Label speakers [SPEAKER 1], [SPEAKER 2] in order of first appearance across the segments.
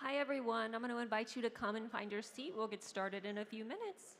[SPEAKER 1] Hi, everyone. I'm going to invite you to come and find your seat. We'll get started in a few minutes.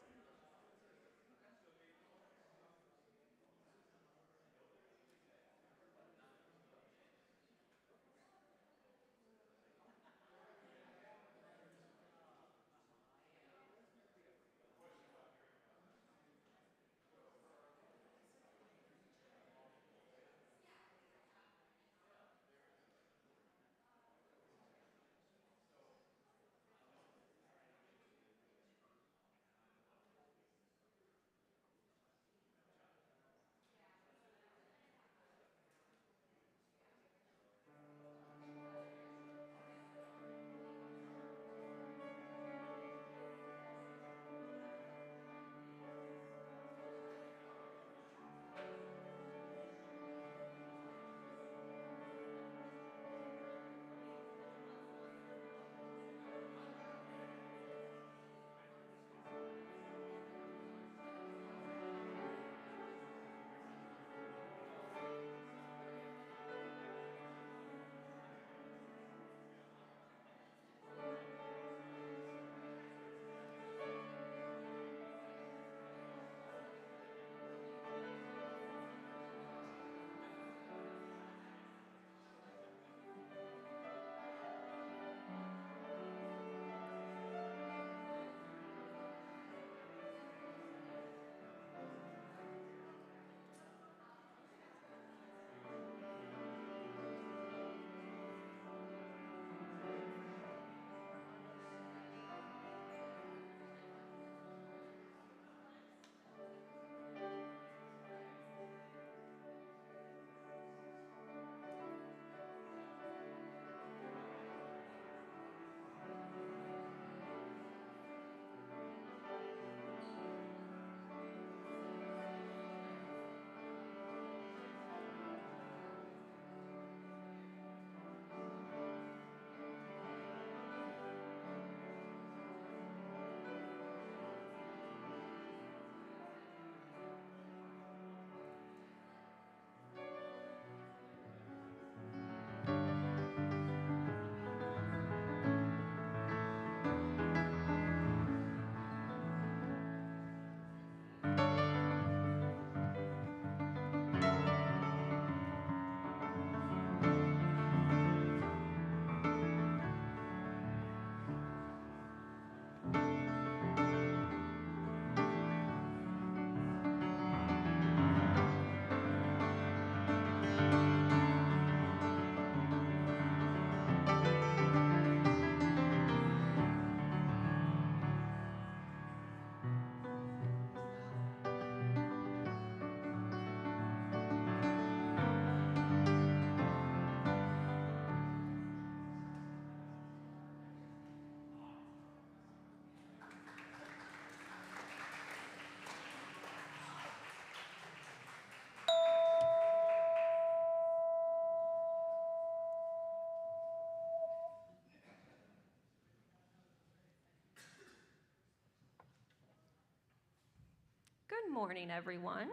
[SPEAKER 1] Good morning, everyone.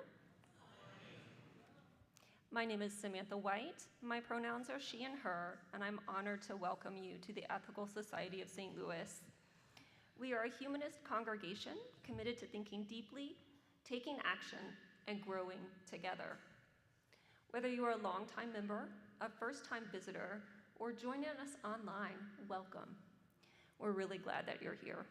[SPEAKER 1] My name is Samantha White. My pronouns are she and her, and I'm honored to welcome you to the Ethical Society of St. Louis. We are a humanist congregation committed to thinking deeply, taking action, and growing together. Whether you are a longtime member, a first-time visitor, or joining us online, welcome. We're really glad that you're here.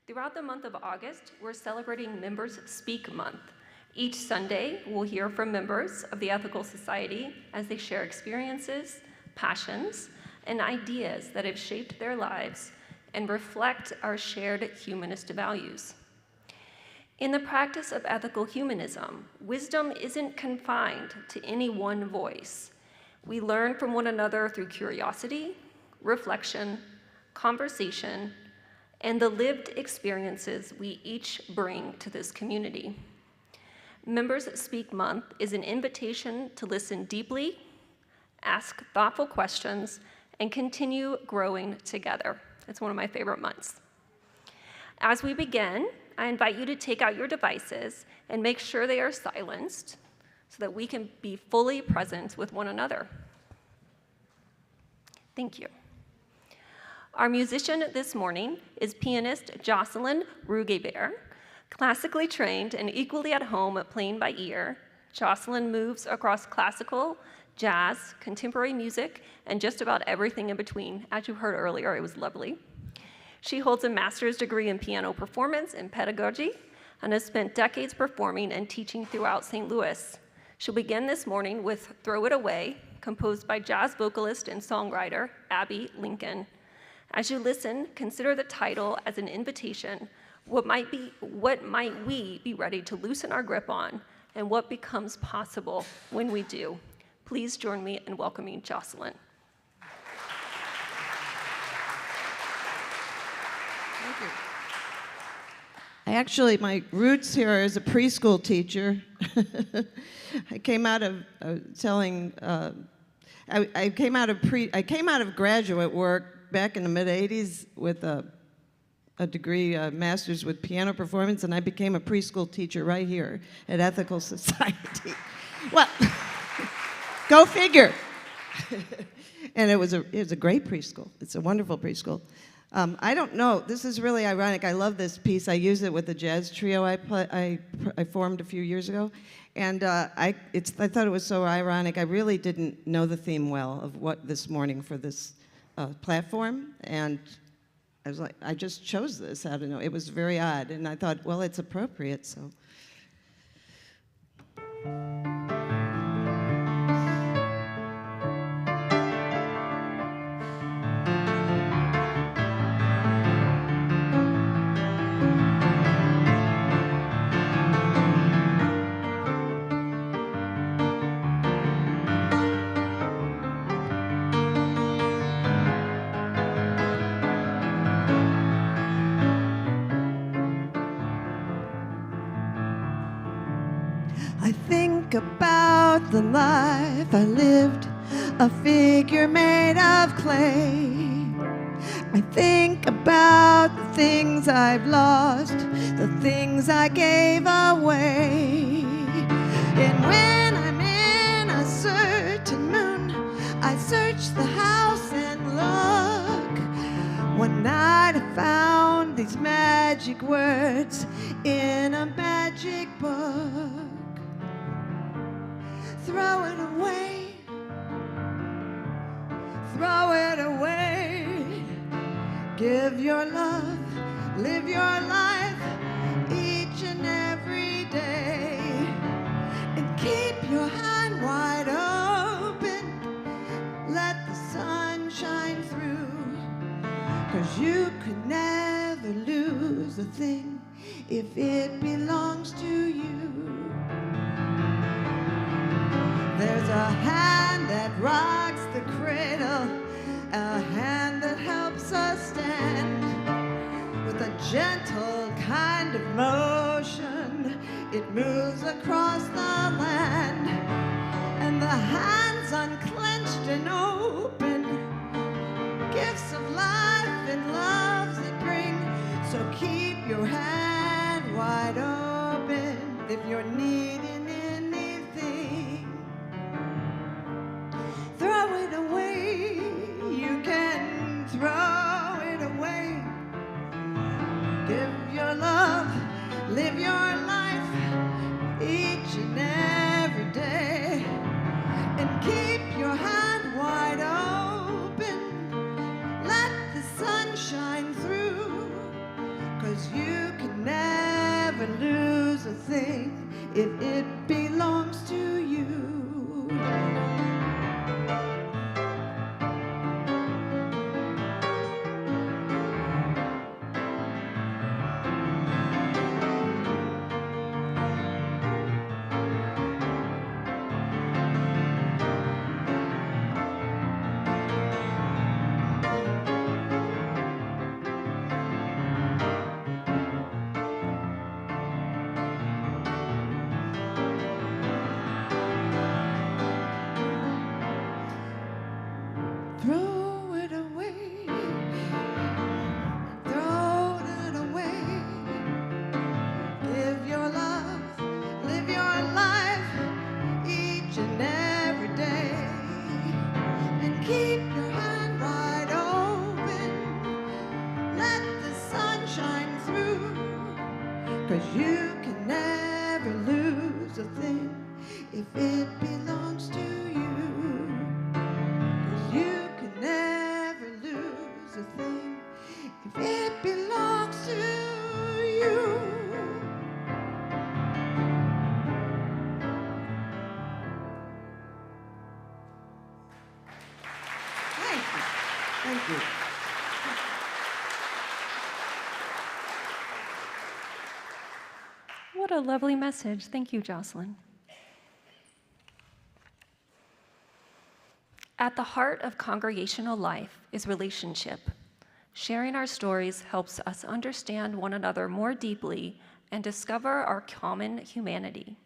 [SPEAKER 1] Throughout the month of August, we're celebrating Members Speak Month. Each Sunday, we'll hear from members of the Ethical Society as they share experiences, passions, and ideas that have shaped their lives and reflect our shared humanist values. In the practice of ethical humanism, wisdom isn't confined to any one voice. We learn from one another through curiosity, reflection, conversation, and the lived experiences we each bring to this community. Members Speak Month is an invitation to listen deeply, ask thoughtful questions, and continue growing together. It's one of my favorite months. As we begin, I invite you to take out your devices and make sure they are silenced so that we can be fully present with one another. Thank you. Our musician this morning is pianist Jocelyn Rugebert. Classically trained and equally at home at playing by ear, Jocelyn moves across classical, jazz, contemporary music, and just about everything in between. As you heard earlier, it was lovely. She holds a master's degree in piano performance and pedagogy and has spent decades performing and teaching throughout St. Louis. She'll begin this morning with Throw It Away, composed by jazz vocalist and songwriter Abby Lincoln. As you listen, consider the title as an invitation. What might we be ready to loosen our grip on, and what becomes possible when we do? Please join me in welcoming Jocelyn.
[SPEAKER 2] Thank you. My roots here are as a preschool teacher. I came out of I came out of graduate work back in the mid-'80s with a degree, a master's with piano performance, and I became a preschool teacher right here at Ethical Society. Well, go figure. And it was a great preschool. It's a wonderful preschool. I don't know. This is really ironic. I love this piece. I use it with the jazz trio I formed a few years ago, and I thought it was so ironic. I really didn't know the theme well of what this morning for this platform, and I was like, I just chose this. I don't know. It was very odd, and I thought, well, it's appropriate, so. I think about the life I lived, a figure made of clay. I think about the things I've lost, the things I gave away. And when I'm in a certain mood, I search the house and look. One night I found these magic words in a magic book. Throw it away, throw it away. Give your love, live your life each and every day. And keep your hand wide open, let the sun shine through. 'Cause you could never lose a thing if it belongs to you. There's a hand that rocks the cradle, a hand that helps us stand. With a gentle kind of motion, it moves across the land. And the hands unclenched and open, gifts of life and loves it bring. So keep your hand wide open if you're needing anything. Throw it away, you can throw it away. Give your love, live your life each and every day. And keep your hand wide open, let the sun shine through. 'Cause you can never lose a thing if it belongs to you. 'cause you can never lose a thing if it belongs to you. 'Cause you can never lose a thing if it belongs to you. Thank you. Thank you.
[SPEAKER 1] What a lovely message. Thank you, Jocelyn. At the heart of congregational life is relationship. Sharing our stories helps us understand one another more deeply and discover our common humanity.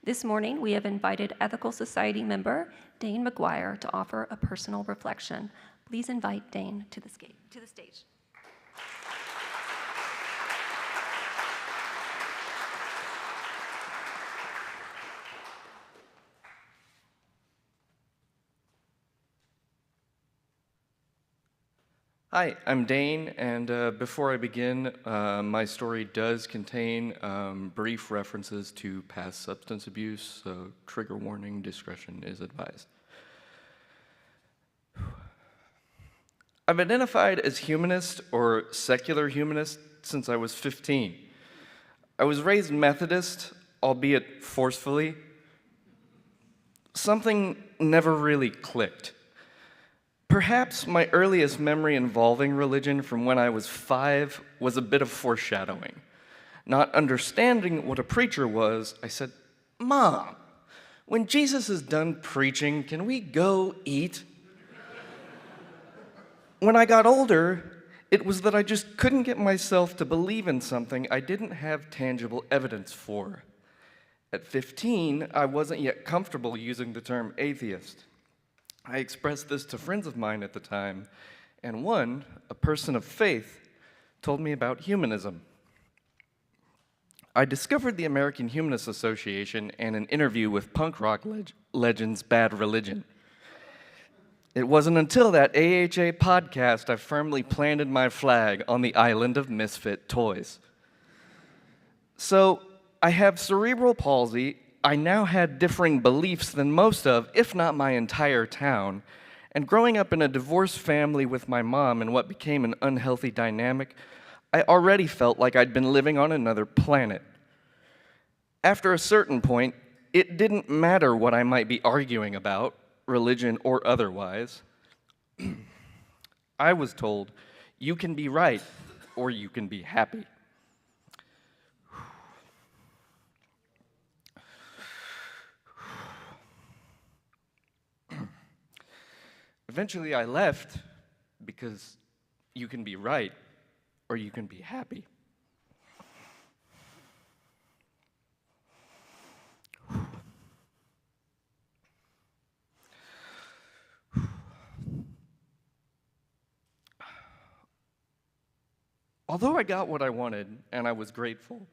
[SPEAKER 1] This morning, we have invited Ethical Society member Dane McGuire to offer a personal reflection. Please invite Dane to the stage.
[SPEAKER 3] Hi, I'm Dane, and before I begin, my story does contain brief references to past substance abuse, so trigger warning, discretion is advised. I've identified as humanist or secular humanist since I was 15. I was raised Methodist, albeit forcefully. Something never really clicked. Perhaps my earliest memory involving religion from when I was 5 was a bit of foreshadowing. Not understanding what a preacher was, I said, "Mom, when Jesus is done preaching, can we go eat?" When I got older, it was that I just couldn't get myself to believe in something I didn't have tangible evidence for. At 15, I wasn't yet comfortable using the term atheist. I expressed this to friends of mine at the time, and one, a person of faith, told me about humanism. I discovered the American Humanist Association and an interview with punk rock legends Bad Religion. It wasn't until that AHA podcast I firmly planted my flag on the island of misfit toys. So, I have cerebral palsy. I now had differing beliefs than most of, if not my entire town, and growing up in a divorced family with my mom in what became an unhealthy dynamic, I already felt like I'd been living on another planet. After a certain point, it didn't matter what I might be arguing about, religion or otherwise. I was told, you can be right, or you can be happy. Eventually, I left because you can be right or you can be happy. Although I got what I wanted and I was grateful,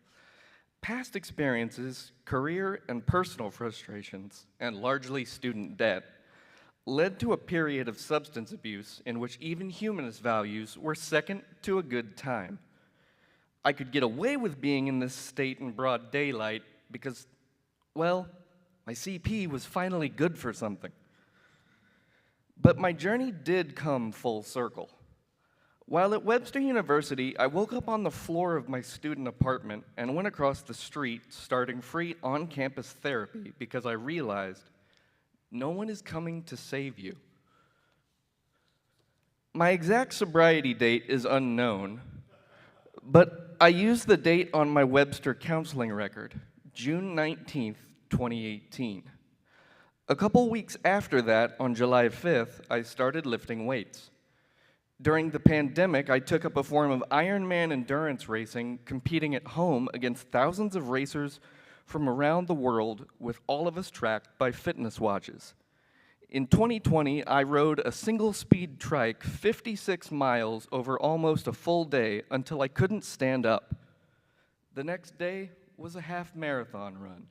[SPEAKER 3] past experiences, career and personal frustrations, and largely student debt led to a period of substance abuse in which even humanist values were second to a good time. I could get away with being in this state in broad daylight because, well, my CP was finally good for something. But my journey did come full circle. While at Webster University, I woke up on the floor of my student apartment and went across the street starting free on-campus therapy because I realized no one is coming to save you. My exact sobriety date is unknown, but I use the date on my Webster counseling record, June 19th, 2018. A couple weeks after that, on July 5th, I started lifting weights. During the pandemic, I took up a form of Ironman endurance racing, competing at home against thousands of racers from around the world, with all of us tracked by fitness watches. In 2020, I rode a single-speed trike 56 miles over almost a full day until I couldn't stand up. The next day was a half marathon run.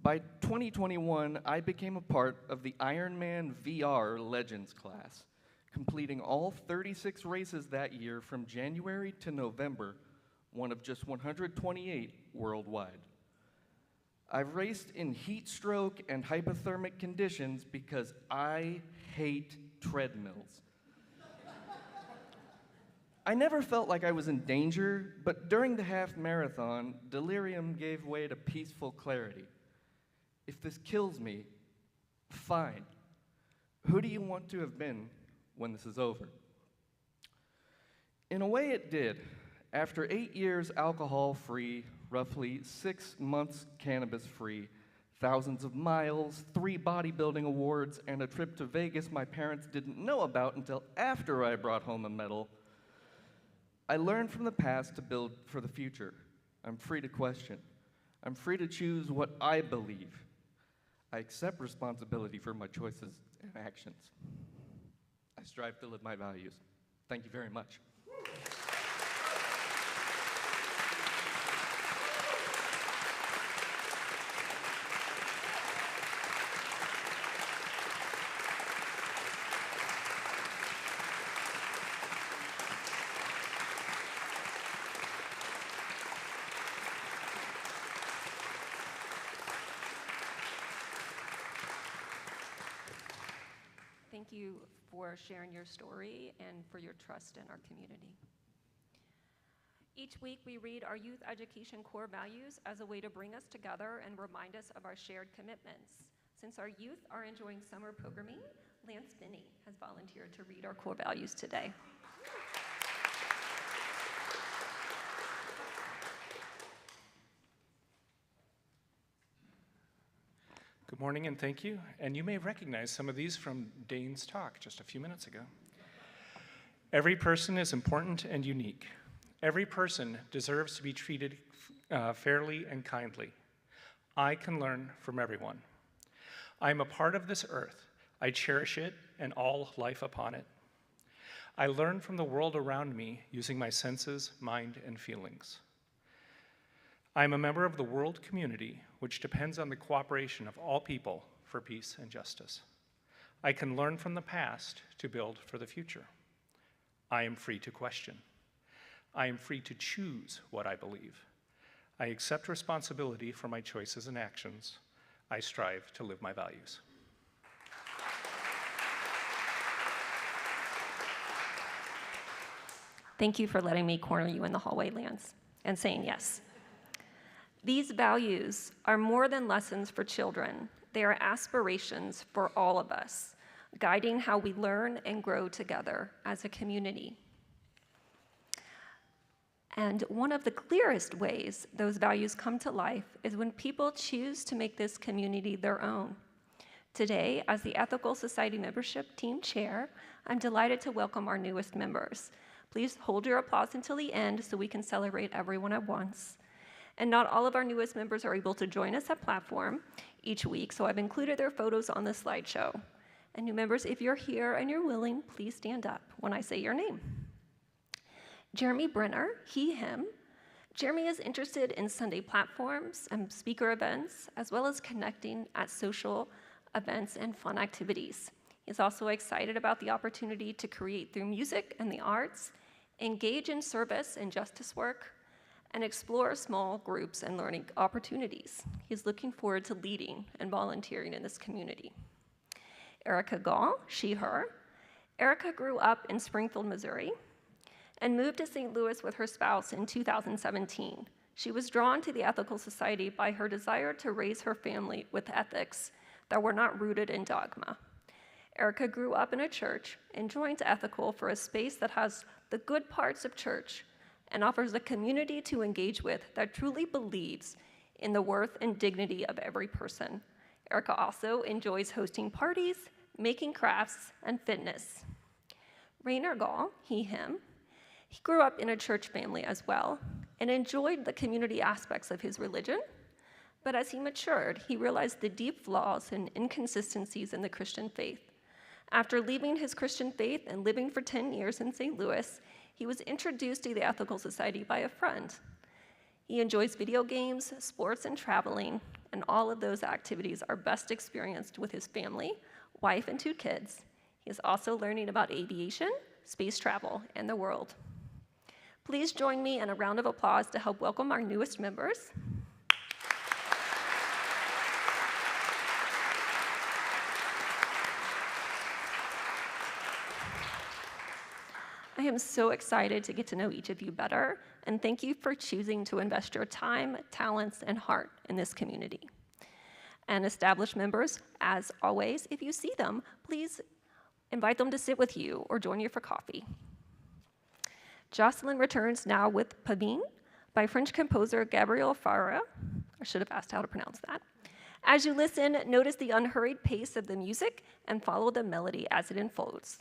[SPEAKER 3] By 2021, I became a part of the Ironman VR Legends class, completing all 36 races that year from January to November, one of just 128 worldwide. I've raced in heat stroke and hypothermic conditions because I hate treadmills. I never felt like I was in danger, but during the half marathon, delirium gave way to peaceful clarity. If this kills me, fine. Who do you want to have been when this is over? In a way, it did. After 8 years alcohol-free, roughly 6 months cannabis-free, thousands of miles, 3 bodybuilding awards, and a trip to Vegas my parents didn't know about until after I brought home a medal, I learned from the past to build for the future. I'm free to question. I'm free to choose what I believe. I accept responsibility for my choices and actions. I strive to live my values. Thank you very much.
[SPEAKER 1] Thank you for sharing your story and for your trust in our community. Each week we read our youth education core values as a way to bring us together and remind us of our shared commitments. Since our youth are enjoying summer programming, Lance Binney has volunteered to read our core values today.
[SPEAKER 4] Good morning and thank you. And you may recognize some of these from Dane's talk just a few minutes ago. Every person is important and unique. Every person deserves to be treated fairly and kindly. I can learn from everyone. I am a part of this earth. I cherish it and all life upon it. I learn from the world around me using my senses, mind, and feelings. I am a member of the world community, which depends on the cooperation of all people for peace and justice. I can learn from the past to build for the future. I am free to question. I am free to choose what I believe. I accept responsibility for my choices and actions. I strive to live my values.
[SPEAKER 1] Thank you for letting me corner you in the hallway, Lance, and saying yes. These values are more than lessons for children. They are aspirations for all of us, guiding how we learn and grow together as a community. And one of the clearest ways those values come to life is when people choose to make this community their own. Today, as the Ethical Society Membership Team Chair, I'm delighted to welcome our newest members. Please hold your applause until the end so we can celebrate everyone at once. And not all of our newest members are able to join us at platform each week, so I've included their photos on the slideshow. And new members, if you're here and you're willing, please stand up when I say your name. Jeremy Brenner, he, him. Jeremy is interested in Sunday platforms and speaker events, as well as connecting at social events and fun activities. He's also excited about the opportunity to create through music and the arts, engage in service and justice work, and explore small groups and learning opportunities. He's looking forward to leading and volunteering in this community. Erica Gall, she, her. Erica grew up in Springfield, Missouri, and moved to St. Louis with her spouse in 2017. She was drawn to the Ethical Society by her desire to raise her family with ethics that were not rooted in dogma. Erica grew up in a church and joined Ethical for a space that has the good parts of church and offers a community to engage with that truly believes in the worth and dignity of every person. Erica also enjoys hosting parties, making crafts, and fitness. Rainer Gall, he, him, he grew up in a church family as well and enjoyed the community aspects of his religion, but as he matured, he realized the deep flaws and inconsistencies in the Christian faith. After leaving his Christian faith and living for 10 years in St. Louis, he was introduced to the Ethical Society by a friend. He enjoys video games, sports, and traveling, and all of those activities are best experienced with his family, wife, and 2 kids. He is also learning about aviation, space travel, and the world. Please join me in a round of applause to help welcome our newest members. I am so excited to get to know each of you better, and thank you for choosing to invest your time, talents, and heart in this community. And established members, as always, if you see them, please invite them to sit with you or join you for coffee. Jocelyn returns now with Pavine by French composer Gabriel Fauré. I should have asked how to pronounce that. As you listen, notice the unhurried pace of the music and follow the melody as it unfolds.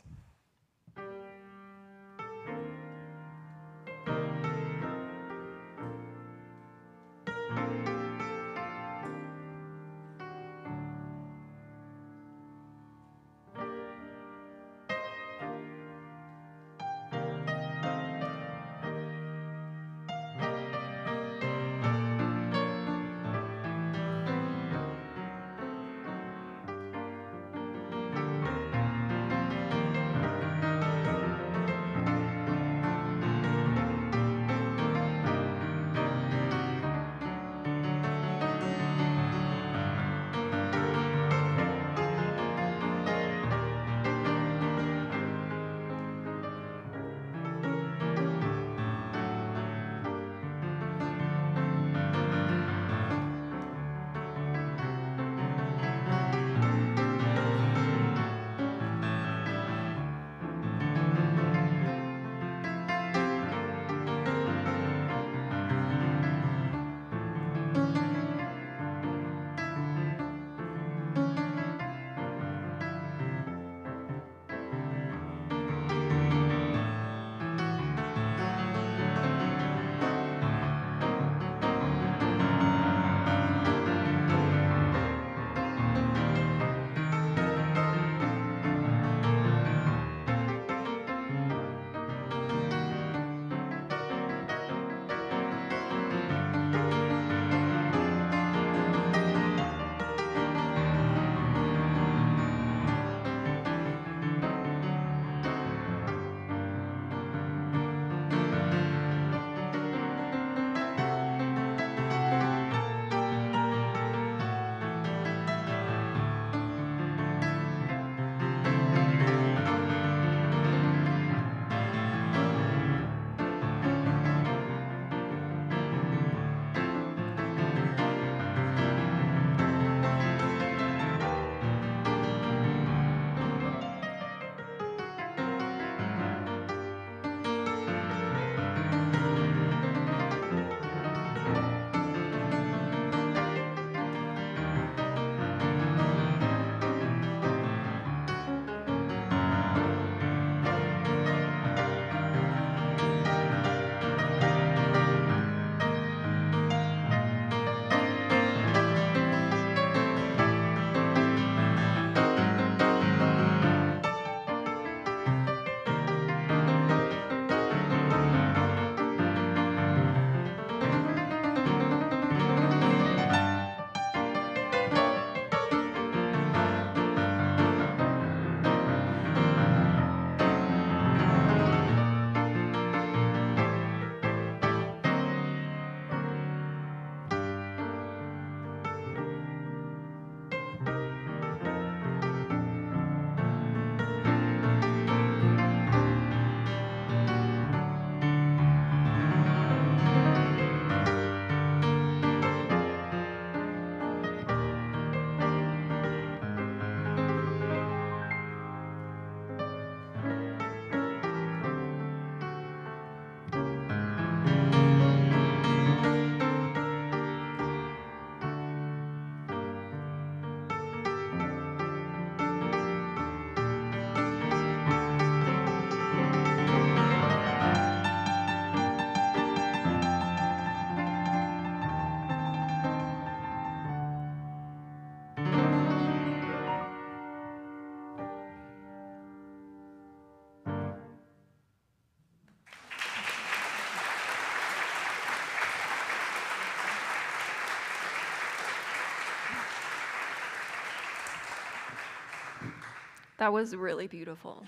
[SPEAKER 1] That was really beautiful.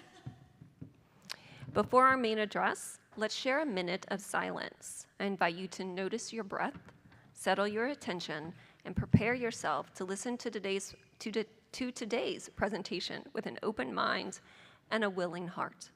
[SPEAKER 1] Before our main address, Let's share a minute of silence. I invite you to notice your breath, settle your attention, and prepare yourself to listen to today's presentation with an open mind and a willing heart.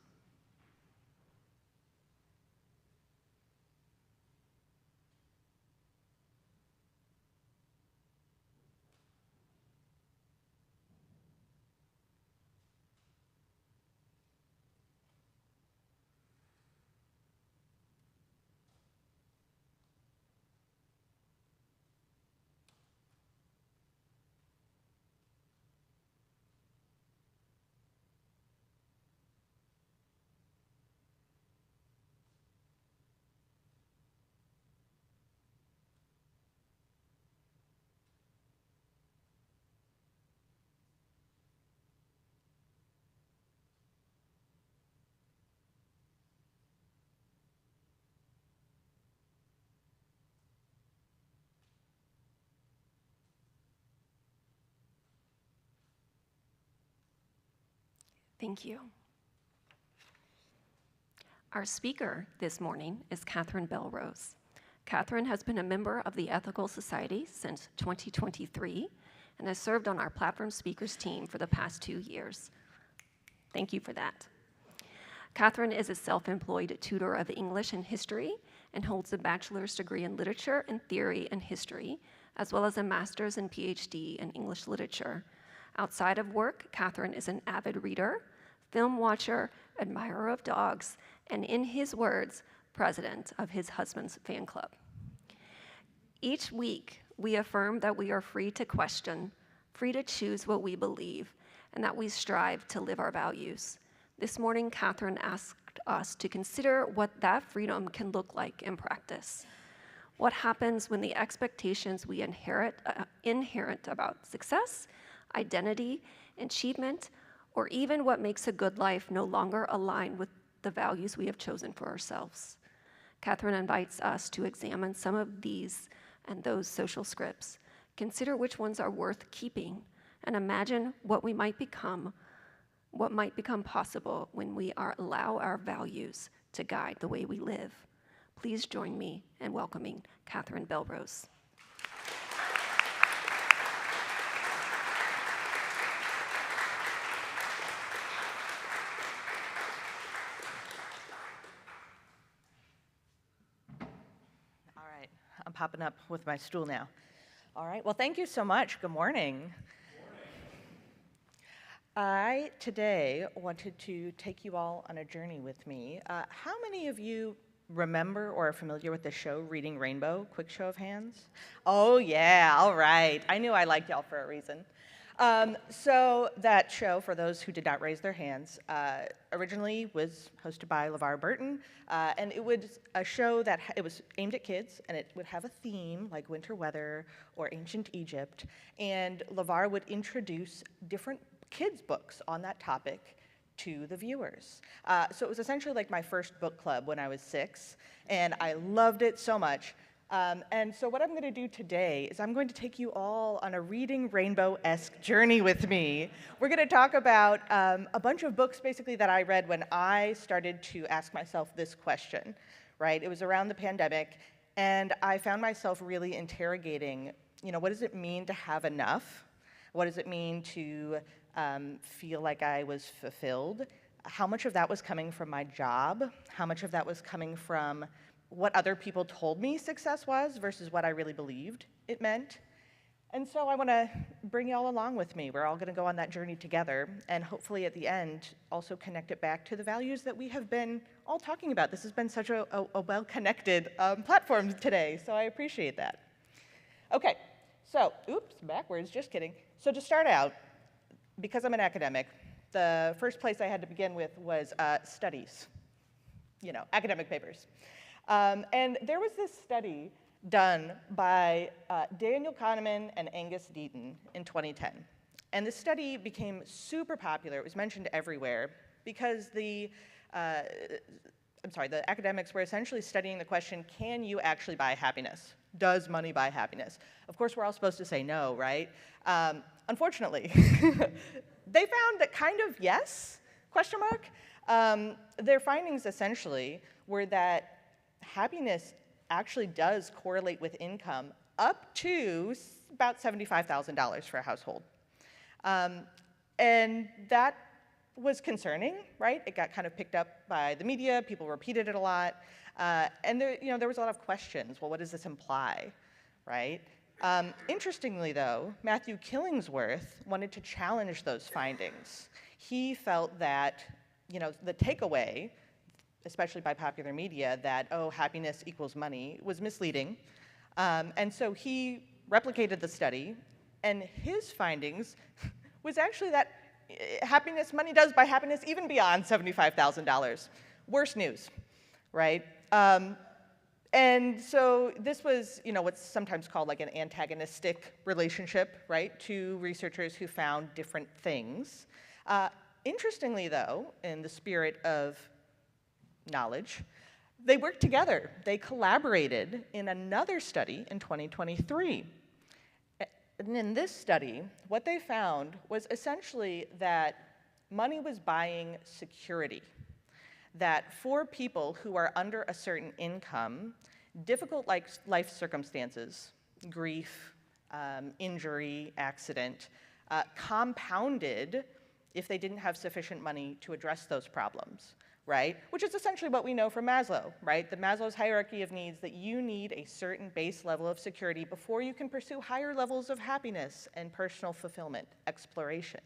[SPEAKER 1] Thank you. Our speaker this morning is Catherine Belrose. Catherine has been a member of the Ethical Society since 2023 and has served on our platform speakers team for the past 2 years. Thank you for that. Catherine is a self-employed tutor of English and history and holds a bachelor's degree in literature and theory and history, as well as a master's and PhD in English literature. Outside of work, Catherine is an avid reader, film watcher, admirer of dogs, and in his words, president of his husband's fan club. Each week, we affirm that we are free to question, free to choose what we believe, and that we strive to live our values. This morning, Catherine asked us to consider what that freedom can look like in practice. What happens when the expectations we inherit about success, identity, achievement, or even what makes a good life no longer align with the values we have chosen for ourselves? Catherine invites us to examine some of these and those social scripts, consider which ones are worth keeping, and imagine what might become possible when we allow our values to guide the way we live. Please join me in welcoming Catherine Belrose.
[SPEAKER 5] I'm popping up with my stool now. All right, well, thank you so much. Good morning. I today wanted to take you all on a journey with me. How many of you remember or are familiar with the show Reading Rainbow? Quick show of hands. Oh yeah, all right. I knew I liked y'all for a reason. So that show, for those who did not raise their hands, originally was hosted by LeVar Burton, and it was a show that it was aimed at kids, and it would have a theme like winter weather or ancient Egypt, and LeVar would introduce different kids' books on that topic to the viewers. So it was essentially like my first book club when I was 6, and I loved it so much. And so what I'm going to do today is I'm going to take you all on a Reading Rainbow-esque journey with me. We're going to talk about a bunch of books basically that I read when I started to ask myself this question, right? It was around the pandemic, and I found myself really interrogating, what does it mean to have enough? What does it mean to feel like I was fulfilled? How much of that was coming from my job? How much of that was coming from what other people told me success was versus what I really believed it meant? And so I want to bring you all along with me. We're all going to go on that journey together, and hopefully at the end also connect it back to the values that we have been all talking about. This has been such a well-connected platform today, so I appreciate that. Okay, so, oops, backwards, just kidding. So to start out, because I'm an academic, the first place I had to begin with was studies, academic papers. And there was this study done by Daniel Kahneman and Angus Deaton in 2010. And this study became super popular. It was mentioned everywhere because the academics were essentially studying the question, can you actually buy happiness? Does money buy happiness? Of course, we're all supposed to say no, right? Unfortunately, they found that kind of yes, question mark. Their findings essentially were that happiness actually does correlate with income up to about $75,000 for a household. And that was concerning, right? It got kind of picked up by the media, people repeated it a lot, and there was a lot of questions. Well, what does this imply, right? Interestingly, though, Matthew Killingsworth wanted to challenge those findings. He felt that, the takeaway, especially by popular media, that, oh, happiness equals money, was misleading. And so he replicated the study, and his findings was actually that money does buy happiness even beyond $75,000. Worse news, right? And so this was, what's sometimes called like an antagonistic relationship, right? Two researchers who found different things. Interestingly, though, in the spirit of knowledge, they worked together. They collaborated in another study in 2023. And in this study, what they found was essentially that money was buying security. That for people who are under a certain income, difficult life circumstances, grief, injury, accident, compounded if they didn't have sufficient money to address those problems, right? Which is essentially what we know from Maslow, right? The Maslow's hierarchy of needs, that you need a certain base level of security before you can pursue higher levels of happiness and personal fulfillment, exploration,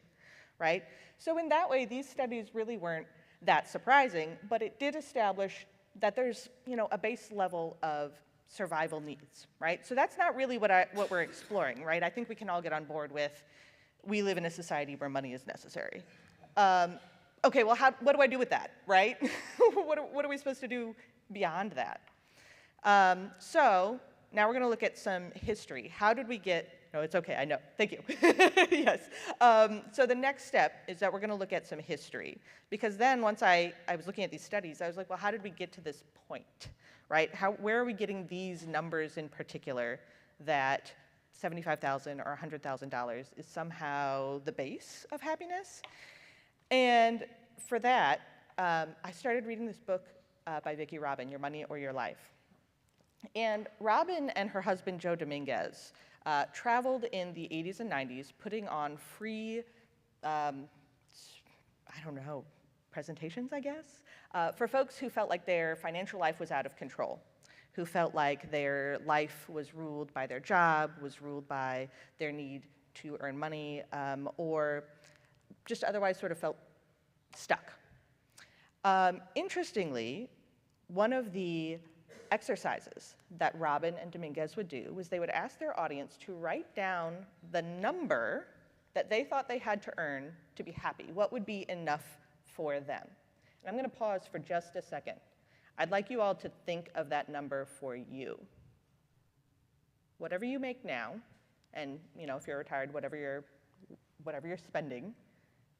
[SPEAKER 5] right? So in that way, these studies really weren't that surprising, but it did establish that there's, a base level of survival needs, right? So that's not really what we're exploring, right? I think we can all get on board with, we live in a society where money is necessary. Okay, well, what do I do with that, right? what are we supposed to do beyond that? So now we're going to look at some history. How did we get, no, it's okay, I know, thank you. Yes. So the next step is that we're going to look at some history. Because then once I was looking at these studies, I was like, well, how did we get to this point, right? Where are we getting these numbers in particular that $75,000 or $100,000 is somehow the base of happiness? And for that, I started reading this book by Vicki Robin, Your Money or Your Life. And Robin and her husband, Joe Dominguez, traveled in the 80s and 90s, putting on free, presentations, I guess, for folks who felt like their financial life was out of control, who felt like their life was ruled by their job, was ruled by their need to earn money, or just otherwise sort of felt stuck. Interestingly, one of the exercises that Robin and Dominguez would do was they would ask their audience to write down the number that they thought they had to earn to be happy. What would be enough for them? And I'm going to pause for just a second. I'd like you all to think of that number for you. Whatever you make now, and if you're retired, whatever you're spending,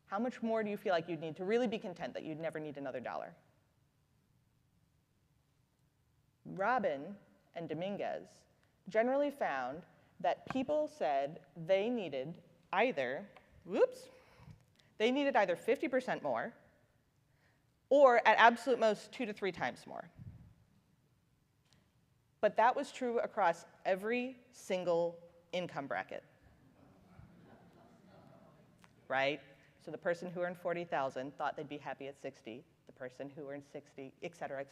[SPEAKER 5] how much more do you feel like you'd need to really be content that you'd never need another dollar? Robin and Dominguez generally found that people said they needed either 50% more, or at absolute most 2 to 3 times more. But that was true across every single income bracket, right? So the person who earned $40,000 thought they'd be happy at 60, the person who earned 60, et cetera,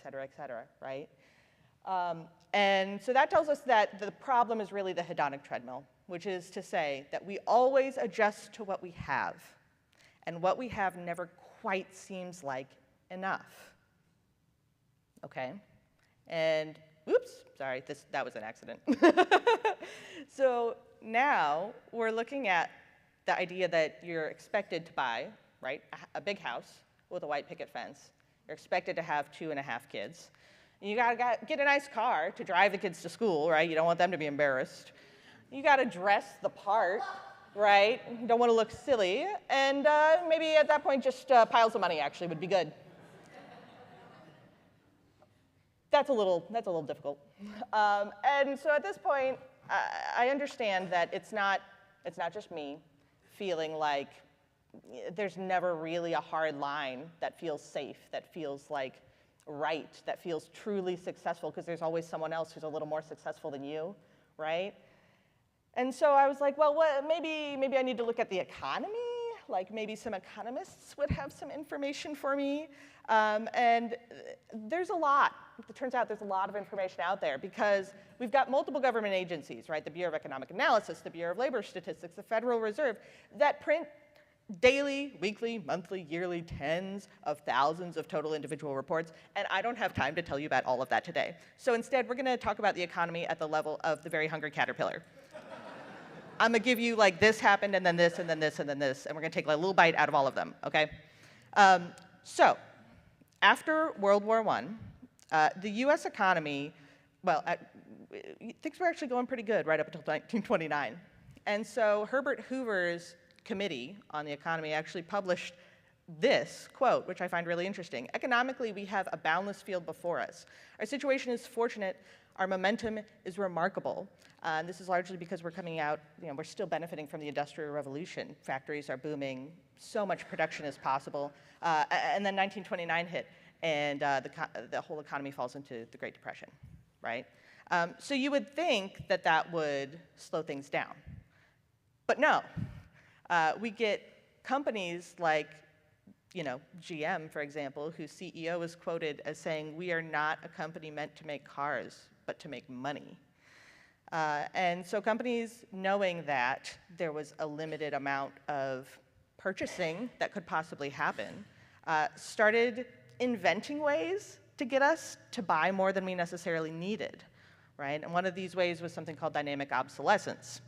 [SPEAKER 5] right? And so that tells us that the problem is really the hedonic treadmill, which is to say that we always adjust to what we have, and what we have never quite seems like enough, okay? And, sorry, that was an accident. So now we're looking at the idea that you're expected to buy, right, a big house with a white picket fence. You're expected to have 2.5 kids. And you gotta get a nice car to drive the kids to school, right? You don't want them to be embarrassed. You gotta dress the part, right? You don't want to look silly. And maybe at that point, just piles of money actually would be good. That's a little difficult. And so at this point, I understand that it's not just me feeling like there's never really a hard line that feels safe, that feels like right, that feels truly successful because there's always someone else who's a little more successful than you, right? And so I was like, well, maybe I need to look at the economy. Like maybe some economists would have some information for me. And there's a lot. It turns out there's a lot of information out there because we've got multiple government agencies, right? The Bureau of Economic Analysis, the Bureau of Labor Statistics, the Federal Reserve, that print daily, weekly, monthly, yearly, tens of thousands of total individual reports, and I don't have time to tell you about all of that today. So instead, we're gonna talk about the economy at the level of the very hungry caterpillar. I'm gonna give you like this happened, and then this, and then this, and then this, and we're gonna take like, a little bite out of all of them, okay? So, after World War I, the US economy, well, things were actually going pretty good right up until 1929. And so Herbert Hoover's committee on the economy actually published this quote, which I find really interesting. Economically, we have a boundless field before us. Our situation is fortunate. Our momentum is remarkable. And this is largely because we're coming out, we're still benefiting from the Industrial Revolution. Factories are booming, so much production is possible. And then 1929 hit, and the whole economy falls into the Great Depression, right? So you would think that that would slow things down. But no. We get companies like, GM, for example, whose CEO is quoted as saying, "We are not a company meant to make cars, but to make money." And so companies, knowing that there was a limited amount of purchasing that could possibly happen, started inventing ways to get us to buy more than we necessarily needed, right? And one of these ways was something called dynamic obsolescence.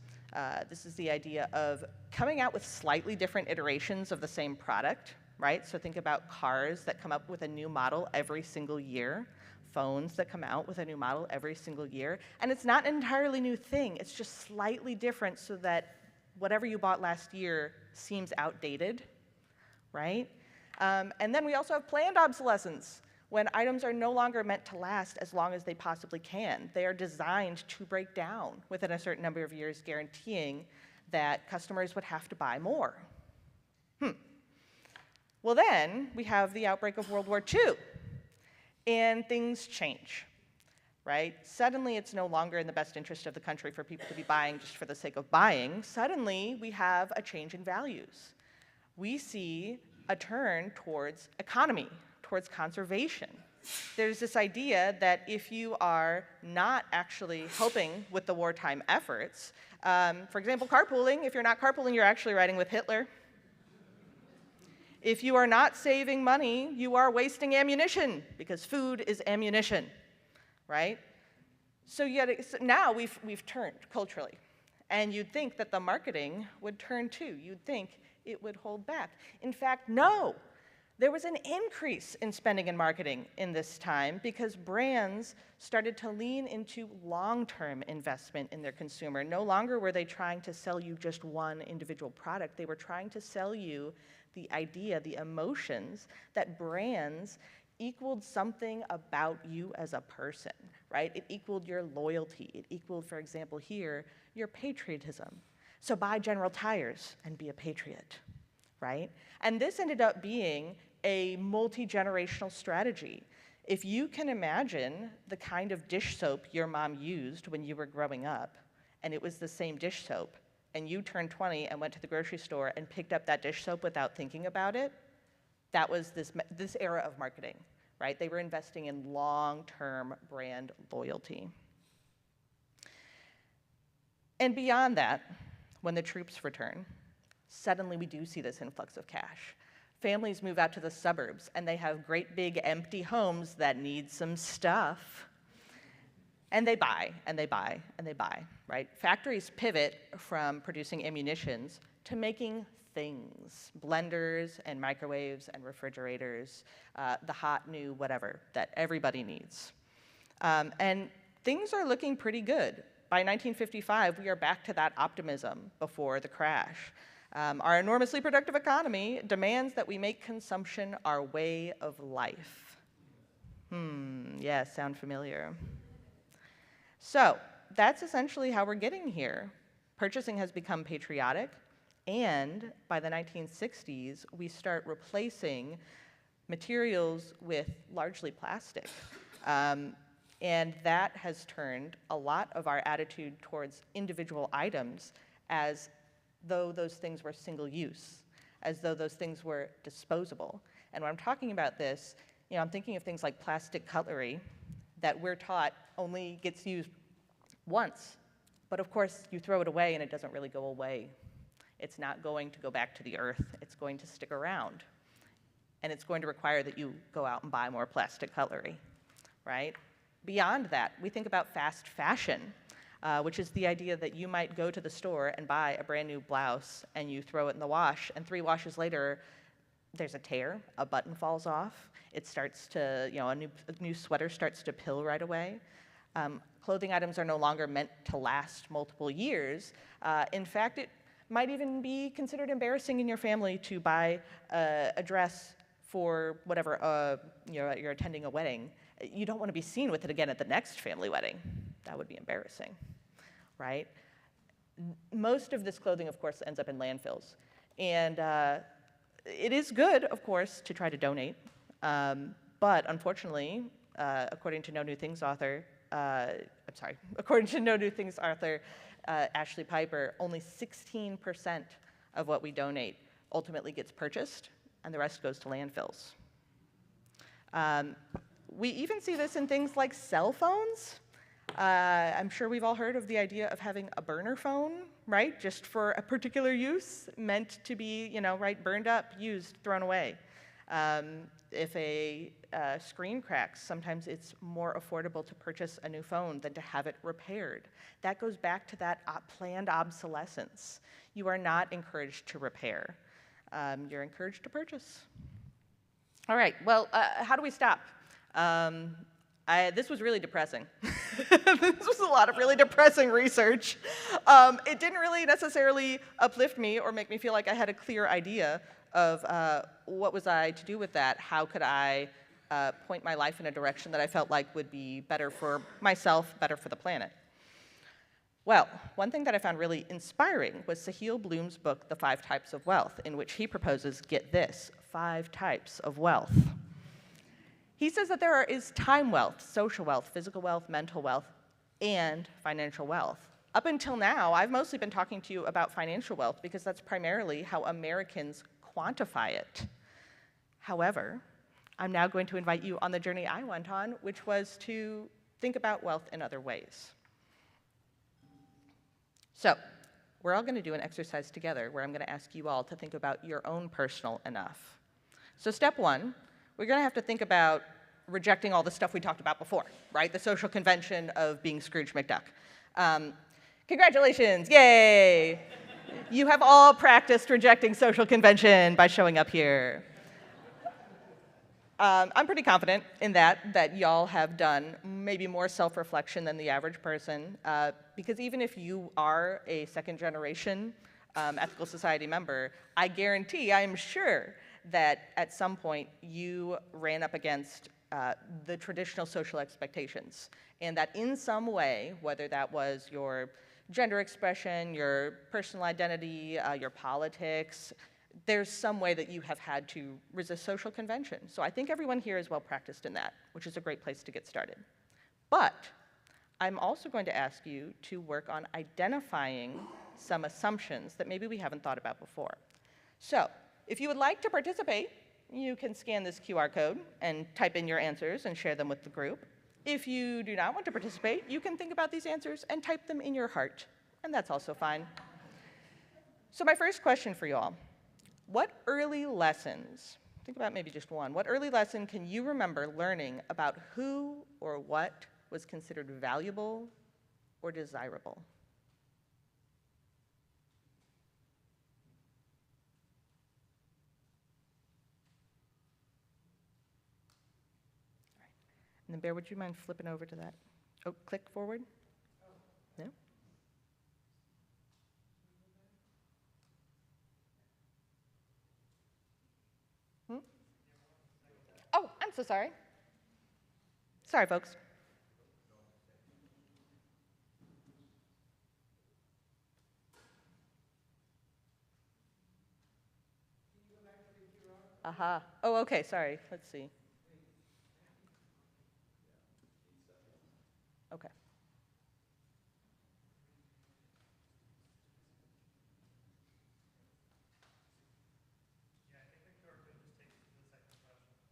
[SPEAKER 5] This is the idea of coming out with slightly different iterations of the same product, right? So think about cars that come up with a new model every single year, phones that come out with a new model every single year. And it's not an entirely new thing. It's just slightly different so that whatever you bought last year seems outdated, right? And then we also have planned obsolescence, when items are no longer meant to last as long as they possibly can. They are designed to break down within a certain number of years, guaranteeing that customers would have to buy more. Well, then we have the outbreak of World War II, and things change, right? Suddenly, it's no longer in the best interest of the country for people to be buying just for the sake of buying. Suddenly, we have a change in values. We see a turn towards economy, towards conservation. There's this idea that if you are not actually helping with the wartime efforts, for example, carpooling, if you're not carpooling, you're actually riding with Hitler. If you are not saving money, you are wasting ammunition, because food is ammunition, right? So now we've turned culturally, and you'd think that the marketing would turn too. You'd think it would hold back. In fact, no. There was an increase in spending and marketing in this time because brands started to lean into long-term investment in their consumer. No longer were they trying to sell you just one individual product. They were trying to sell you the idea, the emotions, that brands equaled something about you as a person, right? It equaled your loyalty. It equaled, for example, here, your patriotism. So buy General Tires and be a patriot, right? And this ended up being a multi-generational strategy. If you can imagine the kind of dish soap your mom used when you were growing up, and it was the same dish soap, and you turned 20 and went to the grocery store and picked up that dish soap without thinking about it, that was this era of marketing, right? They were investing in long-term brand loyalty. And beyond that, when the troops return, suddenly we do see this influx of cash. Families move out to the suburbs, and they have great big empty homes that need some stuff. And they buy, and they buy, and they buy, right? Factories pivot from producing ammunitions to making things, blenders and microwaves and refrigerators, the hot new whatever that everybody needs. And things are looking pretty good. By 1955, we are back to that optimism before the crash. Our enormously productive economy demands that we make consumption our way of life. Yeah, sound familiar? So that's essentially how we're getting here. Purchasing has become patriotic, and by the 1960s, we start replacing materials with largely plastic. And that has turned a lot of our attitude towards individual items as though those things were single use, as though those things were disposable. And when I'm talking about this, I'm thinking of things like plastic cutlery that we're taught only gets used once. But of course, you throw it away and it doesn't really go away. It's not going to go back to the earth. It's going to stick around. And it's going to require that you go out and buy more plastic cutlery, right? Beyond that, we think about fast fashion, which is the idea that you might go to the store and buy a brand new blouse and you throw it in the wash, and 3 washes later, there's a tear, a button falls off, it starts to, a new sweater starts to pill right away. Clothing items are no longer meant to last multiple years. In fact, it might even be considered embarrassing in your family to buy a dress for whatever, you're attending a wedding. You don't want to be seen with it again at the next family wedding. That would be embarrassing, right? Most of this clothing, of course, ends up in landfills. And it is good, of course, to try to donate. But unfortunately, according to No New Things author, Ashley Piper, only 16% of what we donate ultimately gets purchased, and the rest goes to landfills. We even see this in things like cell phones. I'm sure we've all heard of the idea of having a burner phone, right? Just for a particular use, meant to be, burned up, used, thrown away. If a screen cracks, sometimes it's more affordable to purchase a new phone than to have it repaired. That goes back to that planned obsolescence. You are not encouraged to repair. You're encouraged to purchase. All right, well, how do we stop? This was really depressing. This was a lot of really depressing research. It didn't really necessarily uplift me or make me feel like I had a clear idea of what was I to do with that. How could I point my life in a direction that I felt like would be better for myself, better for the planet? Well, one thing that I found really inspiring was Sahil Bloom's book, The 5 Types of Wealth, in which he proposes, get this, 5 types of wealth. He says that there is time wealth, social wealth, physical wealth, mental wealth, and financial wealth. Up until now, I've mostly been talking to you about financial wealth because that's primarily how Americans quantify it. However, I'm now going to invite you on the journey I went on, which was to think about wealth in other ways. So, we're all going to do an exercise together where I'm going to ask you all to think about your own personal enough. So step 1, we're going to have to think about rejecting all the stuff we talked about before, right? The social convention of being Scrooge McDuck. Congratulations, yay! You have all practiced rejecting social convention by showing up here. I'm pretty confident in that y'all have done maybe more self-reflection than the average person, because even if you are a second-generation ethical society member, I guarantee, I'm sure, that at some point you ran up against the traditional social expectations, and that in some way, whether that was your gender expression, your personal identity, your politics, there's some way that you have had to resist social convention. So I think everyone here is well practiced in that, which is a great place to get started. But I'm also going to ask you to work on identifying some assumptions that maybe we haven't thought about before. So if you would like to participate, you can scan this QR code and type in your answers and share them with the group. If you do not want to participate, you can think about these answers and type them in your heart, and that's also fine. So my first question for you all, what early lessons, think about maybe just one, what early lesson can you remember learning about who or what was considered valuable or desirable? And then Bear, would you mind flipping over to that? Oh, click forward? No? Oh, I'm so sorry. Sorry, folks. Aha. Oh, okay, sorry. Let's see. Okay.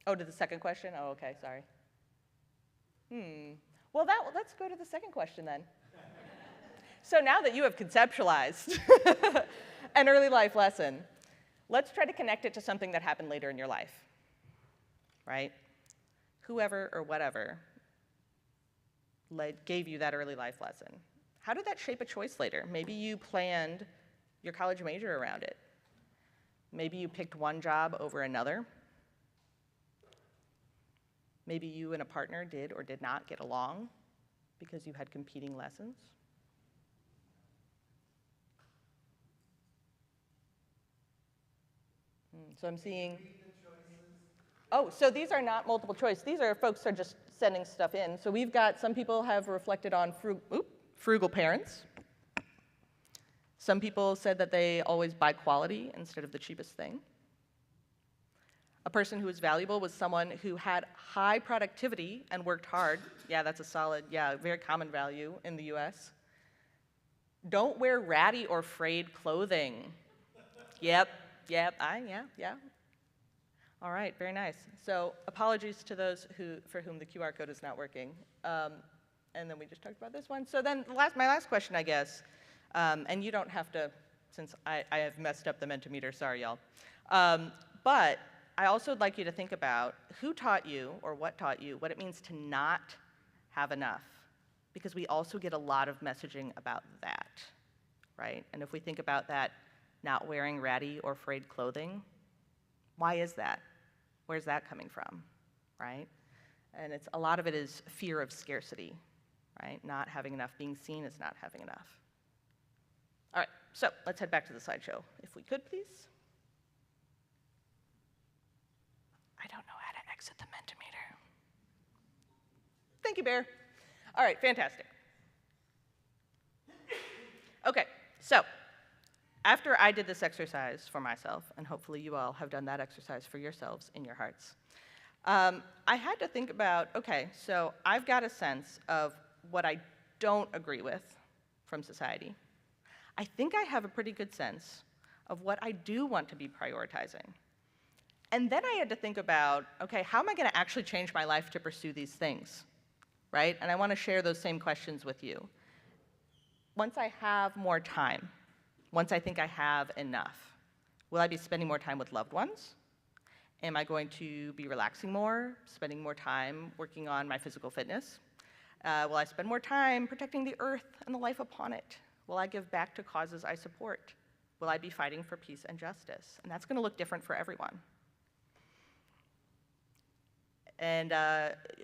[SPEAKER 5] Oh, to the second question? Oh, okay, sorry. Well, let's go to the second question then. So now that you have conceptualized an early life lesson, let's try to connect it to something that happened later in your life, right? Whoever or whatever gave you that early life lesson. How did that shape a choice later? Maybe you planned your college major around it. Maybe you picked one job over another. Maybe you and a partner did or did not get along because you had competing lessons. So I'm seeing. Oh, so these are not multiple choice. These are folks who are just sending stuff in. So we've got some people have reflected on frugal parents. Some people said that they always buy quality instead of the cheapest thing. A person who was valuable was someone who had high productivity and worked hard. Yeah, that's a solid, very common value in the US. Don't wear ratty or frayed clothing. Yep. All right, very nice. So apologies to those for whom the QR code is not working. And then we just talked about this one. So then my last question, I guess, and you don't have to, since I have messed up the Mentimeter, sorry, y'all. But I also would like you to think about who taught you or what taught you what it means to not have enough, because we also get a lot of messaging about that, right? And if we think about that, not wearing ratty or frayed clothing, why is that? Where's that coming from, right? And a lot of it is fear of scarcity, right? Not having enough, being seen as not having enough. All right, so let's head back to the slideshow, if we could, please. I don't know how to exit the Mentimeter. Thank you, Bear. All right, fantastic. Okay, so after I did this exercise for myself, and hopefully you all have done that exercise for yourselves in your hearts, I had to think about, okay, so I've got a sense of what I don't agree with from society. I think I have a pretty good sense of what I do want to be prioritizing. And then I had to think about, okay, how am I going to actually change my life to pursue these things, right? And I want to share those same questions with you. Once I have more time, once I think I have enough, will I be spending more time with loved ones? Am I going to be relaxing more, spending more time working on my physical fitness? Will I spend more time protecting the earth and the life upon it? Will I give back to causes I support? Will I be fighting for peace and justice? And that's going to look different for everyone. And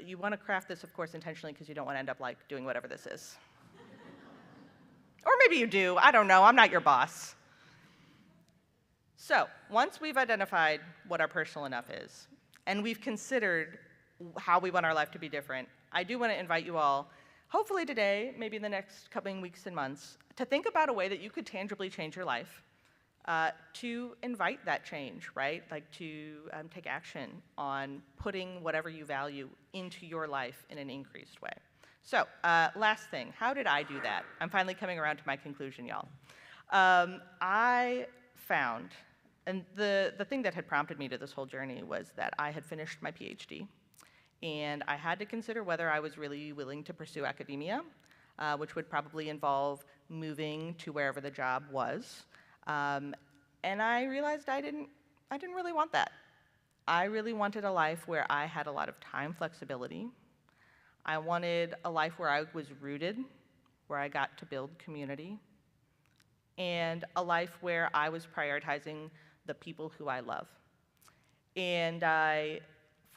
[SPEAKER 5] you want to craft this, of course, intentionally, because you don't want to end up like doing whatever this is. Or maybe you do, I don't know, I'm not your boss. So once we've identified what our personal enough is, and we've considered how we want our life to be different, I do want to invite you all, hopefully today, maybe in the next coming weeks and months, to think about a way that you could tangibly change your life, to invite that change, right? Like to take action on putting whatever you value into your life in an increased way. So last thing, how did I do that? I'm finally coming around to my conclusion, y'all. I found, and the thing that had prompted me to this whole journey was that I had finished my PhD, and I had to consider whether I was really willing to pursue academia, which would probably involve moving to wherever the job was. And I realized I didn't really want that. I really wanted a life where I had a lot of time flexibility. I wanted a life where I was rooted, where I got to build community, and a life where I was prioritizing the people who I love. And I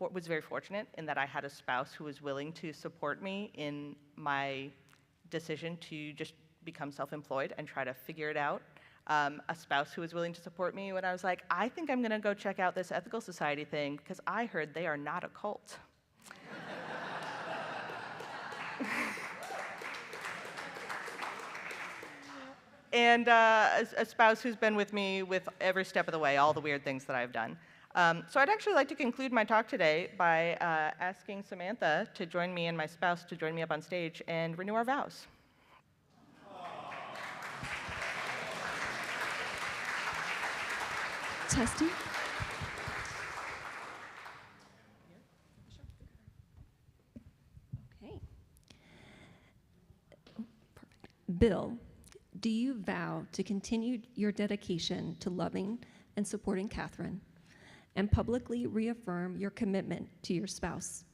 [SPEAKER 5] was very fortunate in that I had a spouse who was willing to support me in my decision to just become self-employed and try to figure it out. A spouse who was willing to support me when I was like, I think I'm gonna go check out this ethical society thing because I heard they are not a cult. And a spouse who's been with me with every step of the way, all the weird things that I've done. So I'd actually like to conclude my talk today by asking Samantha to join me and my spouse to join me up on stage and renew our vows.
[SPEAKER 1] Testing. Okay. Perfect. Bill, do you vow to continue your dedication to loving and supporting Catherine and publicly reaffirm your commitment to your spouse?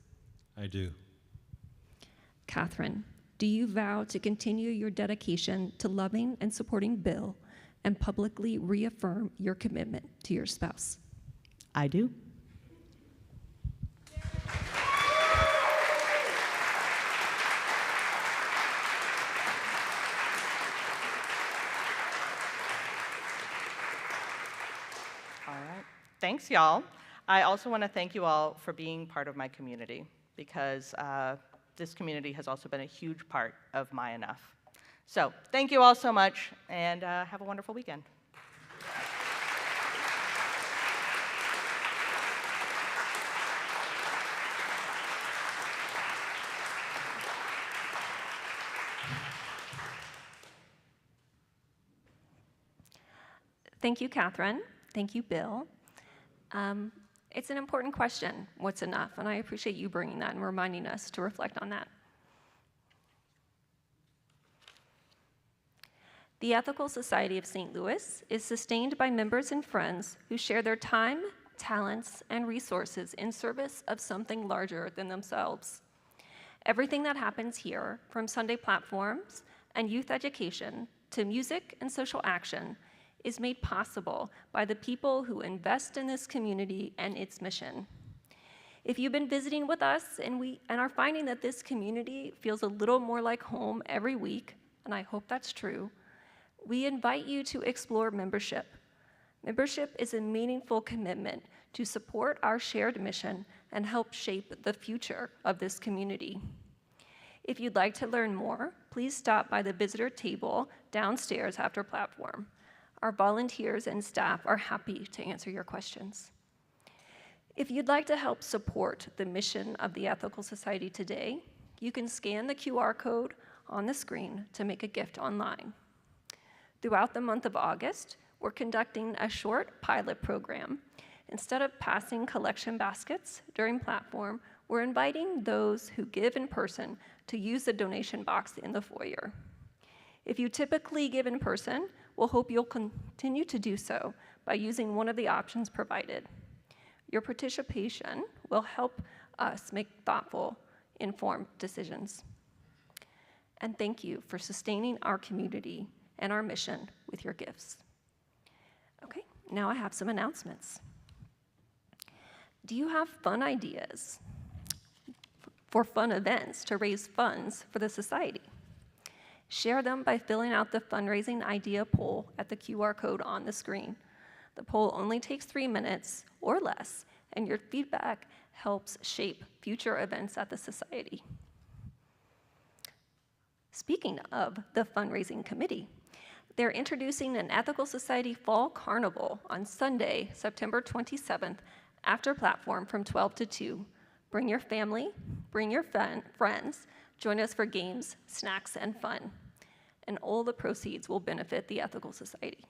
[SPEAKER 6] I do.
[SPEAKER 1] Catherine, do you vow to continue your dedication to loving and supporting Bill and publicly reaffirm your commitment to your spouse?
[SPEAKER 5] I do. All right. Thanks, y'all. I also want to thank you all for being part of my community, because this community has also been a huge part of my Enough. So thank you all so much, and have a wonderful weekend.
[SPEAKER 1] Thank you, Catherine. Thank you, Bill. It's an important question, what's enough? And I appreciate you bringing that and reminding us to reflect on that. The Ethical Society of St. Louis is sustained by members and friends who share their time, talents, and resources in service of something larger than themselves. Everything that happens here, from Sunday platforms and youth education to music and social action, is made possible by the people who invest in this community and its mission. If you've been visiting with us and are finding that this community feels a little more like home every week, and I hope that's true, we invite you to explore membership. Membership is a meaningful commitment to support our shared mission and help shape the future of this community. If you'd like to learn more, please stop by the visitor table downstairs after platform. Our volunteers and staff are happy to answer your questions. If you'd like to help support the mission of the Ethical Society today, you can scan the QR code on the screen to make a gift online. Throughout the month of August, we're conducting a short pilot program. Instead of passing collection baskets during platform, we're inviting those who give in person to use the donation box in the foyer. If you typically give in person, we'll hope you'll continue to do so by using one of the options provided. Your participation will help us make thoughtful, informed decisions. And thank you for sustaining our community and our mission with your gifts. Okay, now I have some announcements. Do you have fun ideas for fun events to raise funds for the society? Share them by filling out the fundraising idea poll at the QR code on the screen. The poll only takes 3 minutes or less, and your feedback helps shape future events at the Society. Speaking of the fundraising committee, they're introducing an Ethical Society Fall Carnival on Sunday, September 27th, after platform from 12 to 2. Bring your family, bring your friends, join us for games, snacks, and fun. And all the proceeds will benefit the Ethical Society.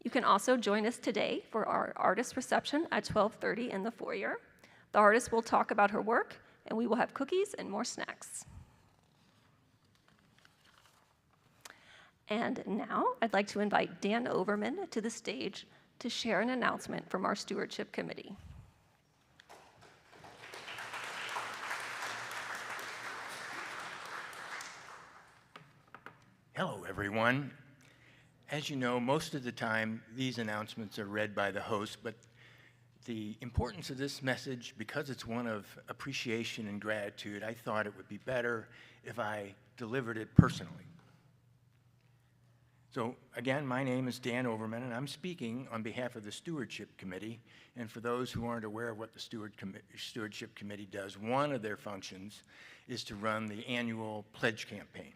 [SPEAKER 1] You can also join us today for our artist reception at 12:30 in the foyer. The artist will talk about her work, and we will have cookies and more snacks. And now I'd like to invite Dan Overman to the stage to share an announcement from our Stewardship Committee.
[SPEAKER 7] Hello, everyone. As you know, most of the time, these announcements are read by the host, but the importance of this message, because it's one of appreciation and gratitude, I thought it would be better if I delivered it personally. So, again, my name is Dan Overman, and I'm speaking on behalf of the Stewardship Committee. And for those who aren't aware of what the Stewardship Committee does, one of their functions is to run the annual pledge campaign.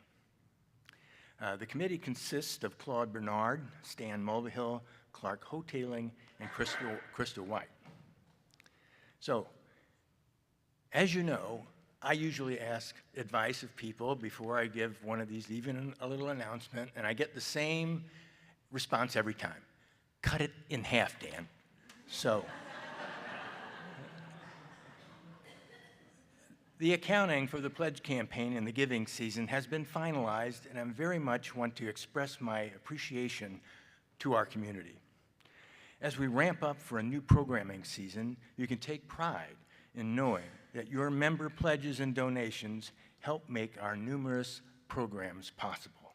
[SPEAKER 7] The committee consists of Claude Bernard, Stan Mulvihill, Clark Hoteling, and Crystal White. So, as you know, I usually ask advice of people before I give one of these, even a little announcement, and I get the same response every time. Cut it in half, Dan. So, the accounting for the pledge campaign and the giving season has been finalized, and I very much want to express my appreciation to our community. As we ramp up for a new programming season, you can take pride in knowing that your member pledges and donations help make our numerous programs possible.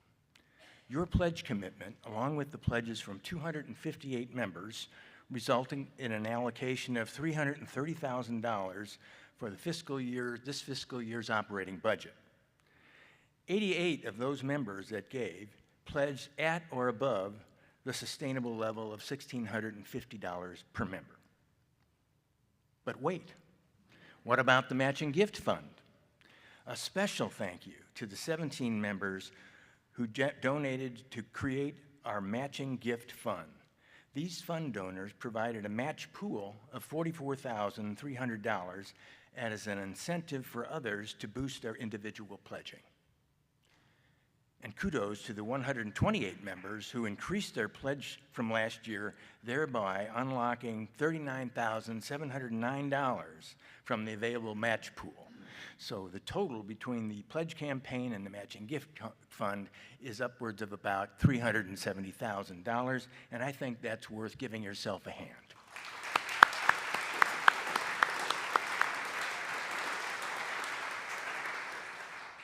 [SPEAKER 7] Your pledge commitment, along with the pledges from 258 members, resulting in an allocation of $330,000 for this fiscal year's operating budget. 88 of those members that gave pledged at or above the sustainable level of $1,650 per member. But wait, what about the matching gift fund? A special thank you to the 17 members who donated to create our matching gift fund. These fund donors provided a match pool of $44,300 as an incentive for others to boost their individual pledging. And kudos to the 128 members who increased their pledge from last year, thereby unlocking $39,709 from the available match pool. So the total between the pledge campaign and the matching gift fund is upwards of about $370,000, and I think that's worth giving yourself a hand.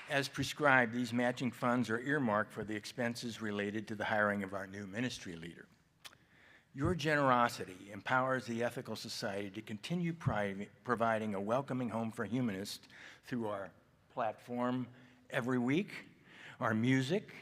[SPEAKER 7] As prescribed, these matching funds are earmarked for the expenses related to the hiring of our new ministry leader. Your generosity empowers the Ethical Society to continue providing a welcoming home for humanists through our platform every week, our music,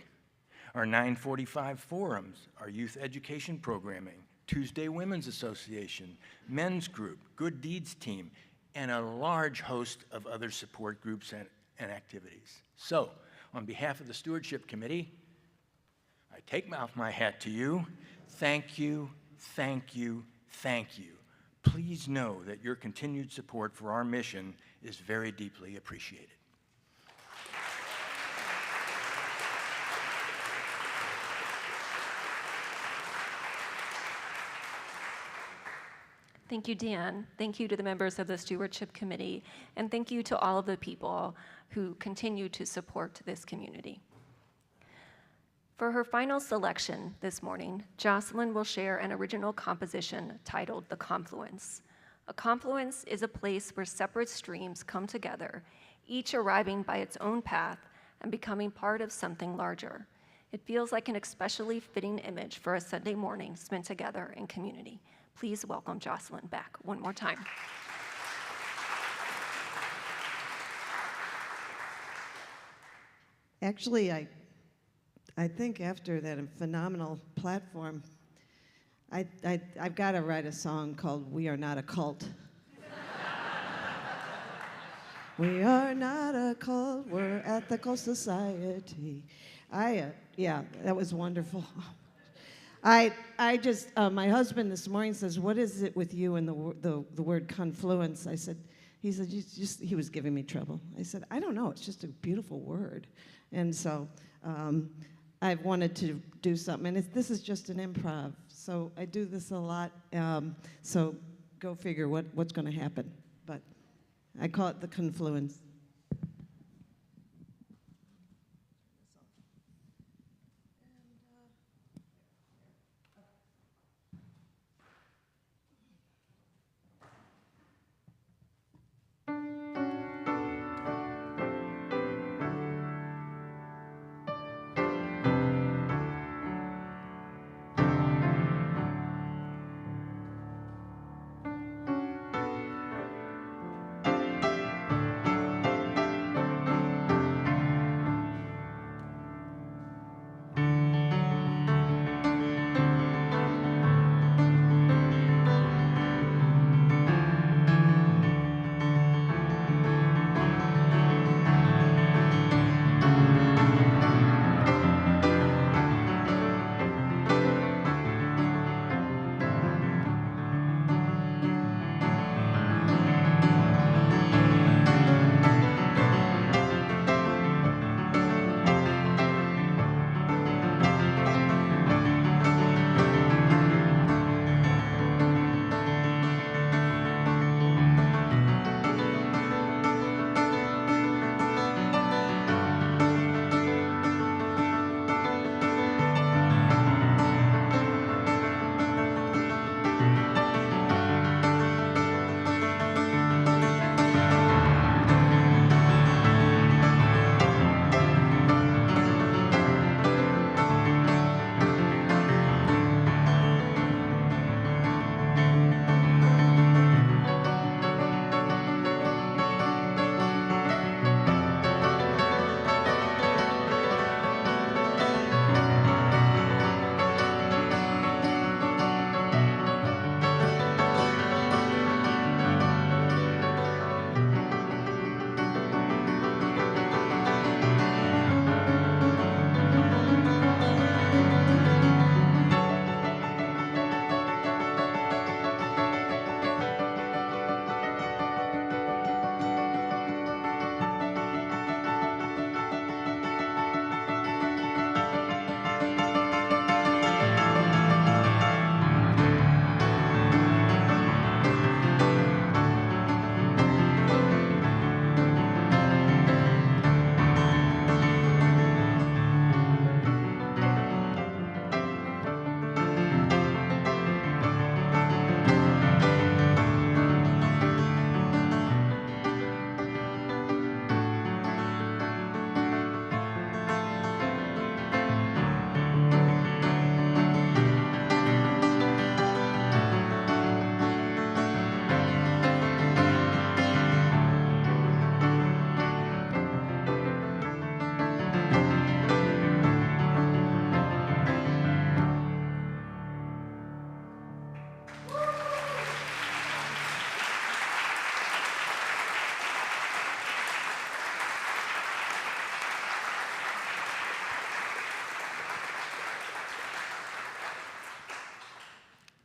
[SPEAKER 7] our 945 forums, our youth education programming, Tuesday Women's Association, men's group, Good Deeds team, and a large host of other support groups and activities. So, on behalf of the Stewardship Committee, I take off my hat to you. Thank you, thank you, thank you. Please know that your continued support for our mission is very deeply appreciated.
[SPEAKER 1] Thank you, Dan. Thank you to the members of the Stewardship Committee, and thank you to all of the people who continue to support this community. For her final selection this morning, Jocelyn will share an original composition titled The Confluence. A confluence is a place where separate streams come together, each arriving by its own path and becoming part of something larger. It feels like an especially fitting image for a Sunday morning spent together in community. Please welcome Jocelyn back one more time.
[SPEAKER 2] Actually, I think after that phenomenal platform, I've got to write a song called We Are Not a Cult. We are not a cult, we're ethical society. Yeah, that was wonderful. My husband this morning says, what is it with you and the word confluence? He said, he was giving me trouble. I said, I don't know, it's just a beautiful word. And so I've wanted to do something, and this is just an improv. So I do this a lot, so go figure what's gonna happen. But I call it the confluence.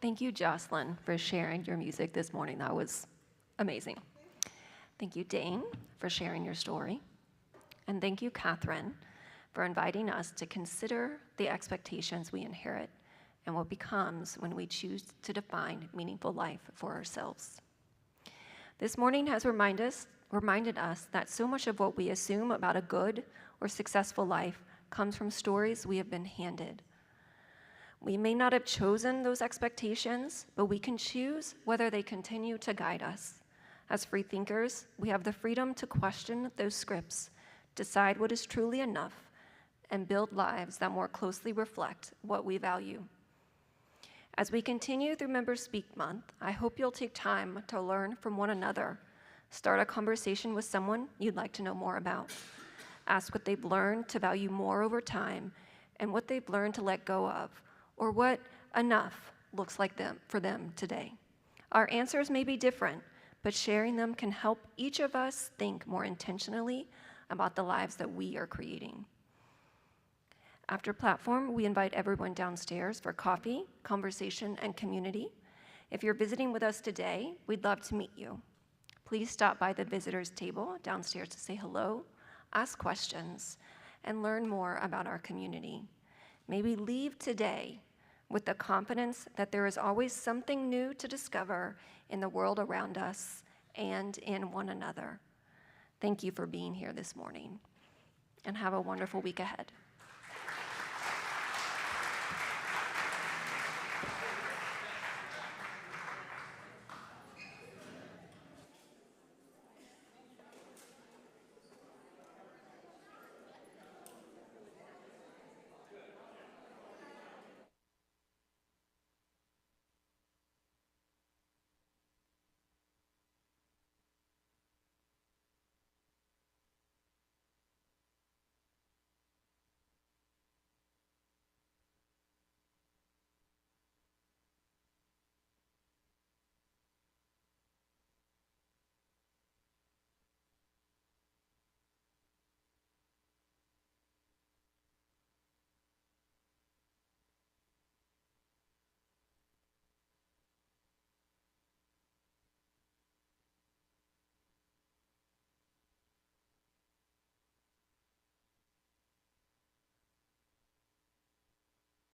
[SPEAKER 1] Thank you, Jocelyn, for sharing your music this morning. That was amazing. Thank you, Dane, for sharing your story. And thank you, Catherine, for inviting us to consider the expectations we inherit and what becomes when we choose to define meaningful life for ourselves. This morning has reminded us that so much of what we assume about a good or successful life comes from stories we have been handed. We may not have chosen those expectations, but we can choose whether they continue to guide us. As free thinkers, we have the freedom to question those scripts, decide what is truly enough, and build lives that more closely reflect what we value. As we continue through Members Speak Month, I hope you'll take time to learn from one another. Start a conversation with someone you'd like to know more about. Ask what they've learned to value more over time and what they've learned to let go of, or what enough looks like for them today. Our answers may be different, but sharing them can help each of us think more intentionally about the lives that we are creating. After platform, we invite everyone downstairs for coffee, conversation, and community. If you're visiting with us today, we'd love to meet you. Please stop by the visitors table downstairs to say hello, ask questions, and learn more about our community. May we leave today with the confidence that there is always something new to discover in the world around us and in one another. Thank you for being here this morning, and have a wonderful week ahead.